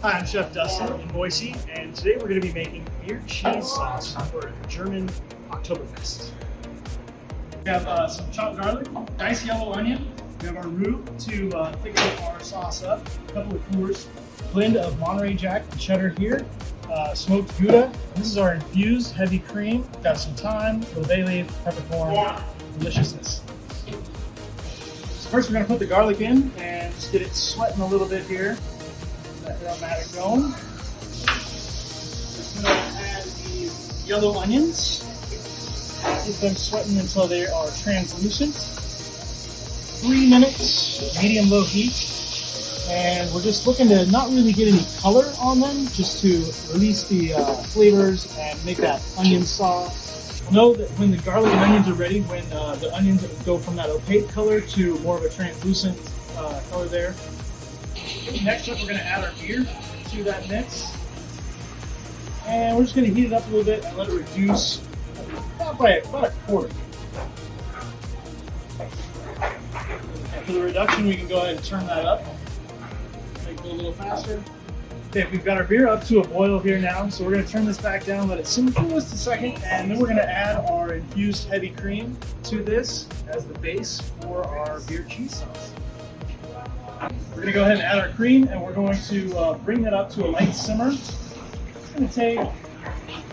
Hi, I'm Chef Dustin in Boise, and today we're going to be making beer cheese sauce for German Oktoberfest. We have some chopped garlic, diced yellow onion, we have our roux to thicken our sauce up, a couple of Coors, blend of Monterey Jack and cheddar here, smoked Gouda. This is our infused heavy cream. Got some thyme, little bay leaf, peppercorn, deliciousness. So first we're going to put the garlic in and just get it sweating a little bit here. That aromatic going. Just going to add the yellow onions. Keep them sweating until they are translucent. 3 minutes, medium-low heat. And we're just looking to not really get any color on them, just to release the flavors and make that onion sauce. Know that when the garlic and onions are ready, when the onions go from that opaque color to more of a translucent color there. Next up, we're going to add our beer to that mix. And we're just going to heat it up a little bit and let it reduce about a quarter. And for the reduction, we can go ahead and turn that up. Make it go a little faster. Okay, we've got our beer up to a boil here now, so we're going to turn this back down, let it simmer for just a second, and then we're going to add our infused heavy cream to this as the base for our beer cheese sauce. We're going to go ahead and add our cream, and we're going to bring that up to a light simmer. It's going to take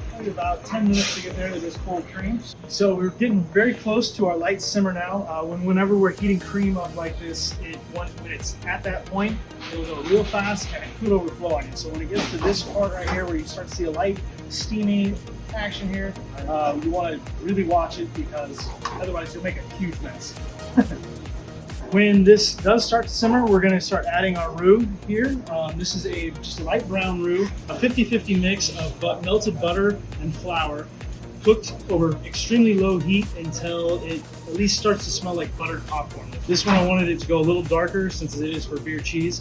probably about 10 minutes to get there to this cold cream. So we're getting very close to our light simmer now. Whenever we're heating cream up like this, when it's at that point, it will go real fast and it could overflow on you. So when it gets to this part right here where you start to see a light steamy action here, you want to really watch it because otherwise you'll make a huge mess. When this does start to simmer, we're going to start adding our roux here. This is just a light brown roux, a 50-50 mix of melted butter and flour, cooked over extremely low heat until it at least starts to smell like buttered popcorn. This one I wanted it to go a little darker since it is for beer cheese.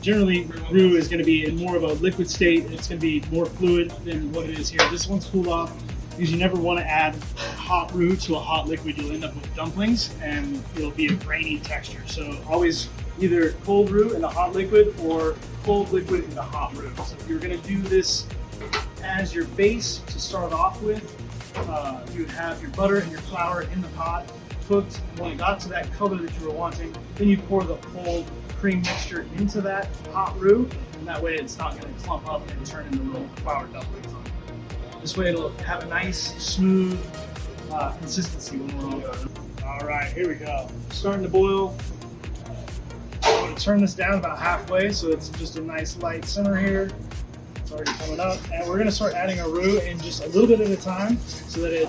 Generally, roux is going to be in more of a liquid state. It's going to be more fluid than what it is here. This one's cooled off because you never want to add hot roux to a hot liquid. You'll end up with dumplings and it'll be a grainy texture. So always either cold roux in a hot liquid or cold liquid in a hot roux. So if you're going to do this as your base to start off with, you would have your butter and your flour in the pot cooked. When it got to that color that you were wanting, then you pour the cold cream mixture into that hot roux, and that way it's not going to clump up and turn into little flour dumplings. This way it'll have a nice, smooth consistency when we're all done. All right, here we go. Starting to boil. I'm going to turn this down about halfway so it's just a nice light simmer here. It's already coming up. And we're going to start adding our roux in just a little bit at a time so that it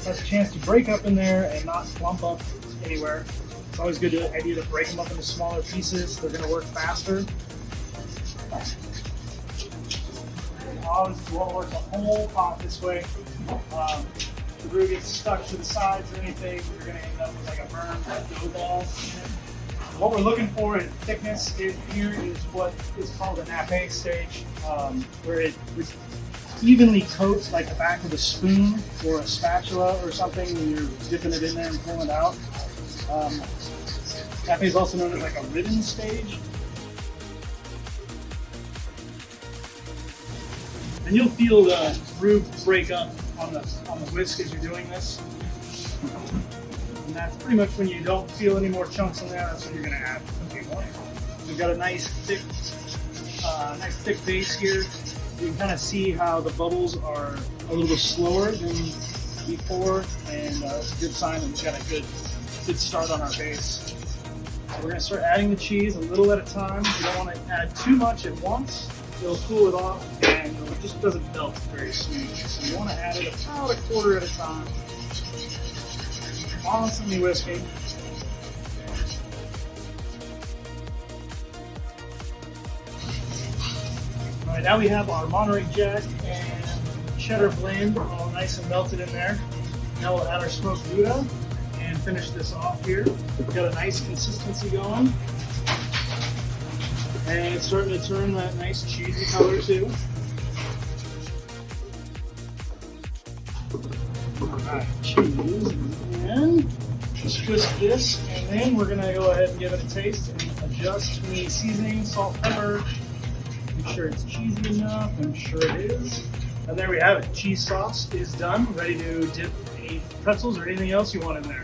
has a chance to break up in there and not clump up anywhere. It's always good idea to break them up into smaller pieces. They're going to work faster. Always want to work the whole pot this way. If the roux gets stuck to the sides or anything, you're going to end up with like a burned dough ball. What we're looking for in thickness here is what is called a nappe stage, where it evenly coats like the back of a spoon or a spatula or something when you're dipping it in there and pulling it out. Nappe is also known as like a ribbon stage. And you'll feel the roux break up on the whisk as you're doing this. And that's pretty much when you don't feel any more chunks in there, that's when you're going to add cooking oil. We've got a nice thick base here. You can kind of see how the bubbles are a little bit slower than before, and it's a good sign that we've got a good start on our base. So we're going to start adding the cheese a little at a time. You don't want to add too much at once. It'll cool it off and it just doesn't melt very smoothly. So you want to add it about a quarter at a time. Constantly whisking. All right, now we have our Monterey Jack and cheddar blend all nice and melted in there. Now we'll add our smoked Gouda and finish this off here. We've got a nice consistency going. And it's starting to turn that nice cheesy color too. Alright, cheese, and just twist this, and then we're going to go ahead and give it a taste and adjust the seasoning, salt, pepper, Make sure it's cheesy enough. I'm sure it is. And there we have it. Cheese sauce is done. Ready to dip any pretzels or anything else you want in there.